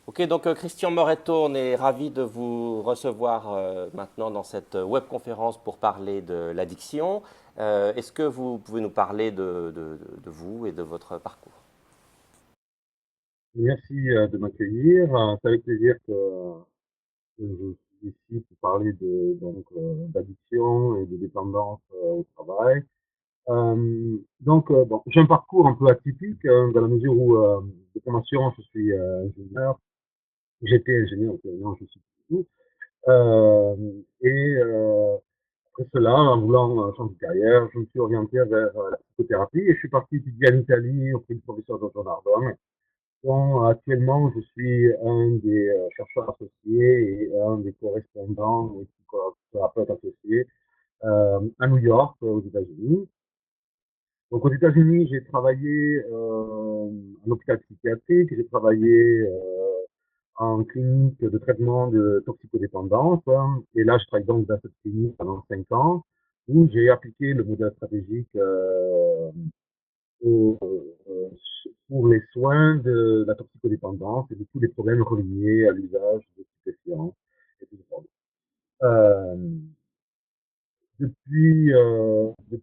Ok, donc Christian Moretto, on est ravi de vous recevoir maintenant dans cette webconférence pour parler de l'addiction. Est-ce que vous pouvez nous parler de vous et de votre parcours? Merci de m'accueillir. C'est avec plaisir que je suis ici pour parler d'addiction et de dépendance au travail. Bon, j'ai un parcours un peu atypique dans la mesure où de formation je suis ingénieur. J'étais ingénieur, maintenant je suis plus du tout. Euh, et après cela, en voulant changer de carrière, je me suis orienté vers la psychothérapie et je suis parti étudier en Italie auprès du professeur Dr Nardone. Bon, actuellement, je suis un des chercheurs associés et un des correspondants et thérapeutes associés à New York, aux États-Unis. Donc, aux États-Unis, j'ai travaillé en hôpital psychiatrique, j'ai travaillé en clinique de traitement de toxicodépendance. Et là, je travaille donc dans cette clinique pendant 5 ans, où j'ai appliqué le modèle stratégique au- euh, pour les soins de la toxicodépendance et de tous les problèmes reliés à l'usage de stupéfiants et tout ça. Euh, depuis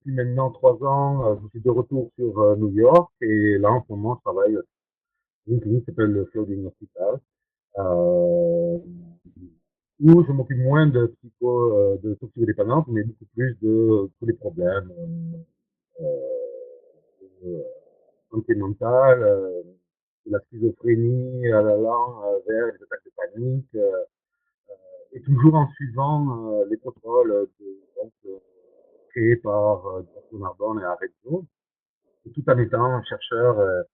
maintenant 3 ans, je suis de retour sur New York et là, en ce moment, je travaille dans une clinique qui s'appelle le Floating Hospital, euh, où je m'occupe moins de toxicodépendance, mais beaucoup plus de tous les problèmes euh, santé mentale, de la schizophrénie allant vers les attaques de panique, et toujours en suivant les protocoles créés par Dr Nardone et Arezzo, et tout en étant chercheur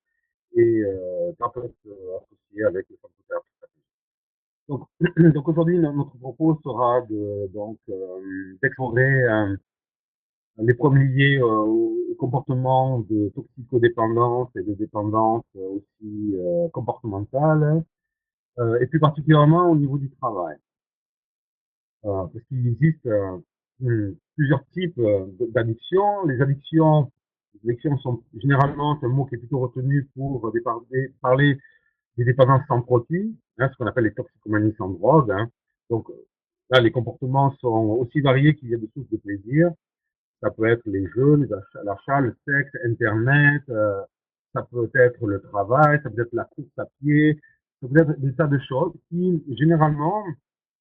et thérapeute associé avec le centre de thérapie stratégique. Donc, donc aujourd'hui, notre propos sera d'explorer les problèmes liés au comportement de toxicodépendance et de dépendance aussi comportementale, et plus particulièrement au niveau du travail. Parce qu'il existe plusieurs types d'addictions. Les addictions sont généralement, c'est un mot qui est plutôt retenu pour parler des dépendances sans produit, hein, ce qu'on appelle les toxicomanies sans drogue. Hein. Donc là, les comportements sont aussi variés qu'il y a de sources de plaisir. Ça peut être les jeux, l'achat, le sexe, Internet, ça peut être le travail, ça peut être la course à pied, ça peut être des tas de choses qui, généralement,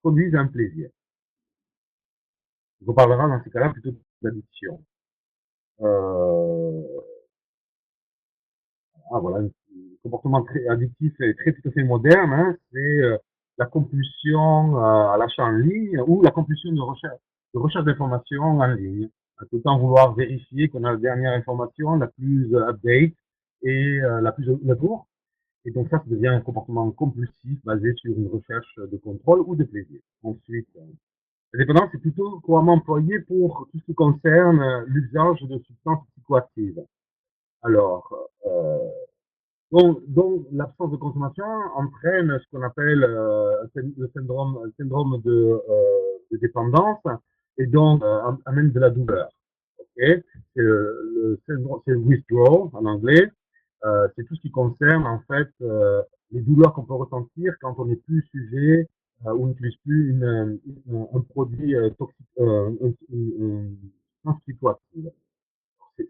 produisent un plaisir. On parlera dans ces cas-là plutôt d'addiction. Euh, voilà, un comportement très addictif et très tout à fait moderne, hein, c'est la compulsion à l'achat en ligne ou la compulsion de recherche d'informations en ligne. À tout le temps vouloir vérifier qu'on a la dernière information, la plus update et la plus à jour. Et donc ça devient un comportement compulsif basé sur une recherche de contrôle ou de plaisir. Ensuite, la dépendance est plutôt couramment employée pour tout ce qui concerne l'usage de substances psychoactives. Alors, donc l'absence de consommation entraîne ce qu'on appelle le syndrome de dépendance et donc amène de la douleur. Okay, c'est le withdrawal en anglais. C'est tout ce qui concerne en fait les douleurs qu'on peut ressentir quand on n'est plus sujet ou n'utilise plus un produit toxique, une substance psychoactive. C'est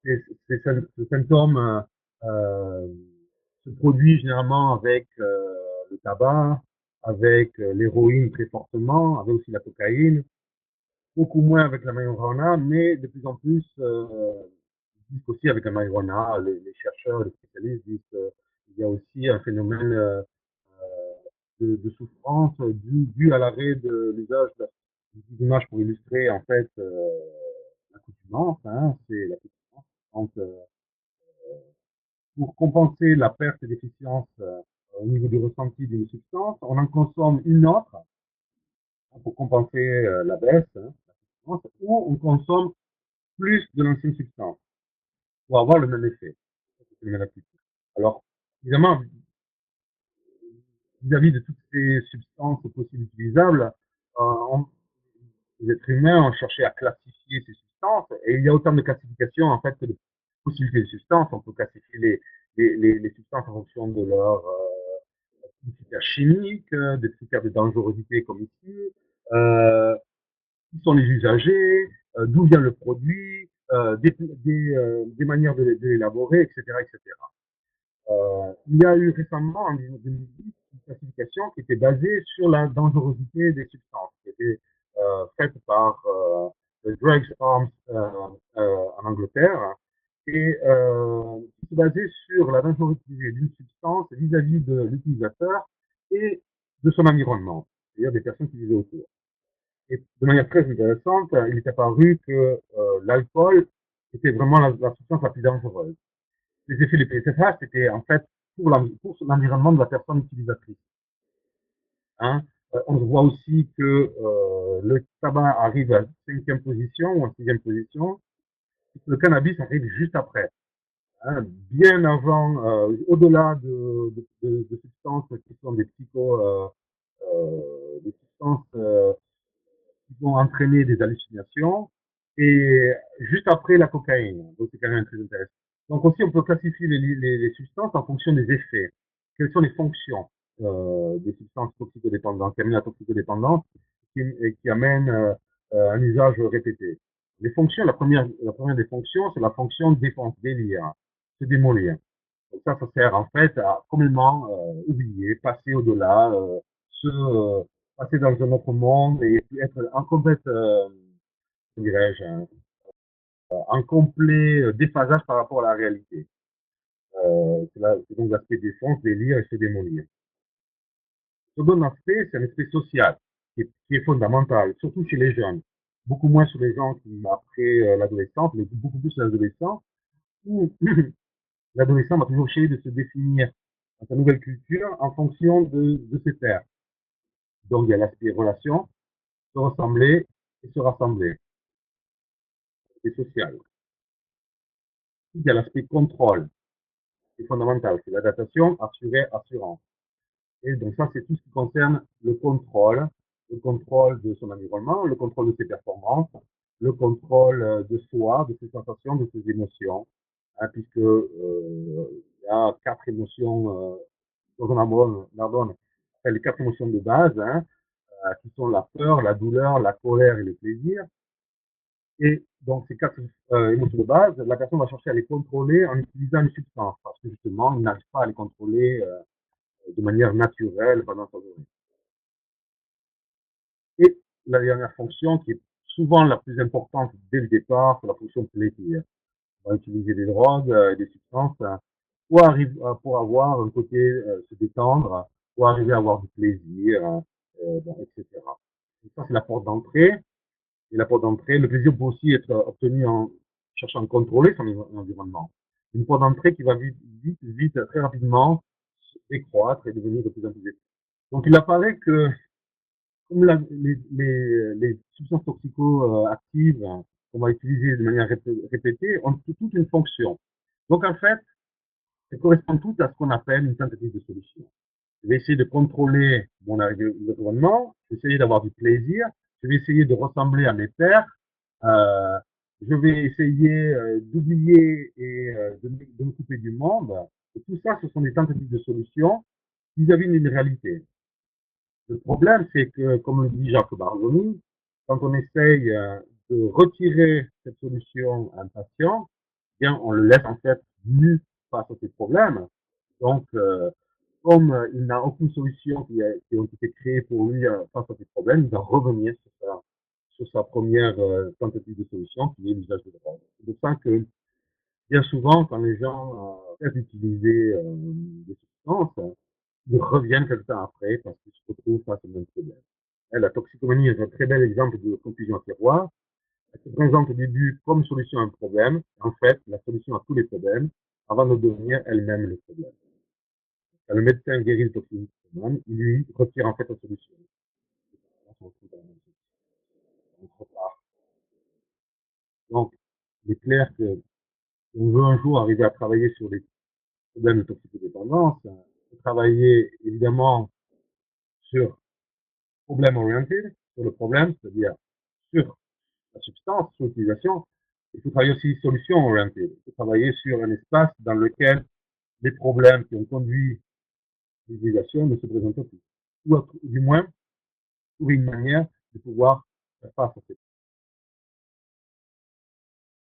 c'est, euh, ce symptôme se produit généralement avec le tabac, avec l'héroïne très fortement, avec aussi la cocaïne, beaucoup moins avec la marijuana, mais de plus en plus aussi avec la marijuana. Les chercheurs, les spécialistes disent qu'il y a aussi un phénomène de souffrance dû à l'arrêt de l'usage de l'image pour illustrer en fait l'accoutumance. Hein, c'est l'accoutumance. Donc, pour compenser la perte et déficience au niveau du ressenti d'une substance, on en consomme une autre pour compenser la baisse, hein, ou on consomme plus de l'ancienne substance pour avoir le même effet. Le même Alors, évidemment, vis-à-vis de toutes ces substances possibles utilisables, on, les êtres humains ont cherché à classifier ces substances, et il y a autant de classifications en fait que de possibilités de substances. On peut classifier les substances en fonction de leur des critères chimiques, des critères de dangerosité comme ici, euh, qui sont les usagers, d'où vient le produit, des manières de l'élaborer, etc., etc. Il y a eu récemment, en 2010, une classification qui était basée sur la dangerosité des substances, qui était faite par le Drugs Arms en Angleterre, et qui se basait sur la dangerosité d'une substance vis-à-vis de l'utilisateur et de son environnement, c'est-à-dire des personnes qui vivaient autour. Et de manière très intéressante, il est apparu que l'alcool était vraiment la substance la plus dangereuse. Les effets des PCFH, c'était en fait pour l'environnement de la personne utilisatrice. Hein. On voit aussi que le tabac arrive à 5e position ou en 6e position, et que le cannabis arrive juste après. Hein, bien avant, au-delà de substances qui sont des substances qui vont entraîner des hallucinations, et juste après la cocaïne. Donc c'est quand même très intéressant. Donc aussi, on peut classifier les substances en fonction des effets. Quelles sont les fonctions des substances toxicodépendantes, qui amènent la toxicodépendance, qui amènent un usage répété. Les fonctions, la première des fonctions, c'est la fonction de défense, délire, se démolir. Donc ça sert en fait à complètement oublier, passer au-delà, passer dans un autre monde et être en complète, dirais-je, en complet déphasage par rapport à la réalité. C'est donc l'aspect défense, délire et se démolir. Le second aspect, c'est un aspect social, qui est fondamental, surtout chez les jeunes. Beaucoup moins sur les gens qui, après l'adolescence, mais beaucoup plus sur l'adolescent, où l'adolescent va toujours essayer de se définir dans sa nouvelle culture en fonction de ses pairs. Donc, il y a l'aspect relation, se ressembler et se rassembler. C'est social. Il y a l'aspect contrôle, c'est fondamental. C'est l'adaptation, assurée, assurance. Et donc ça, c'est tout ce qui concerne le contrôle de son environnement, le contrôle de ses performances, le contrôle de soi, de ses sensations, de ses émotions, hein, puisque il y a 4 émotions dans un les 4 émotions de base, hein, qui sont la peur, la douleur, la colère et le plaisir. Et donc, ces 4 émotions de base, la personne va chercher à les contrôler en utilisant une substance, parce que justement, il n'arrive pas à les contrôler de manière naturelle pendant sa journée. Et la dernière fonction, qui est souvent la plus importante dès le départ, c'est la fonction plaisir. On va utiliser des drogues, des substances, pour avoir un côté se détendre, pour arriver à avoir du plaisir, bon, etc. Donc ça, c'est la porte d'entrée. Et la porte d'entrée, le plaisir peut aussi être obtenu en cherchant à contrôler son environnement. Une porte d'entrée qui va vite, très rapidement décroître et devenir de plus en plus efficace. Donc il apparaît que comme les substances toxico-actives qu'on va utiliser de manière répétée ont toute une fonction. Donc en fait, elles correspondent toutes à ce qu'on appelle une tentative de solution. Je vais essayer de contrôler mon environnement, je vais essayer d'avoir du plaisir, je vais essayer de ressembler à mes pairs, euh, je vais essayer d'oublier et de me couper du monde. Et tout ça, ce sont des tentatives de solution vis-à-vis d'une réalité. Le problème, c'est que, comme le dit Jacques Barzoni, quand on essaye de retirer cette solution à un patient, eh bien, on le laisse en fait nu face à ses problèmes. Donc, comme il n'a aucune solution qui a été créée pour lui face à ses problèmes, il va revenir sur sa première tentative de solution, qui est l'usage de drogue. C'est pour ça que, bien souvent, quand les gens cessent d'utiliser des substances, ils reviennent quelque temps après parce qu'ils se retrouvent face au même problème. La toxicomanie est un très bel exemple de confusion à tiroir. Elle se présente au début comme solution à un problème. En fait, la solution à tous les problèmes avant de devenir elle-même le problème. Quand le médecin guérit le toxicomane, il lui retire en fait la solution. Donc, il est clair que si on veut un jour arriver à travailler sur les problèmes de toxicodépendance, travailler évidemment sur problème oriented, sur le problème, c'est-à-dire sur la substance, sur l'utilisation. Il faut travailler aussi solution oriented. Il faut travailler sur un espace dans lequel les problèmes qui ont conduit l'utilisation ne se présente plus. Du moins, trouver une manière de pouvoir faire face à ces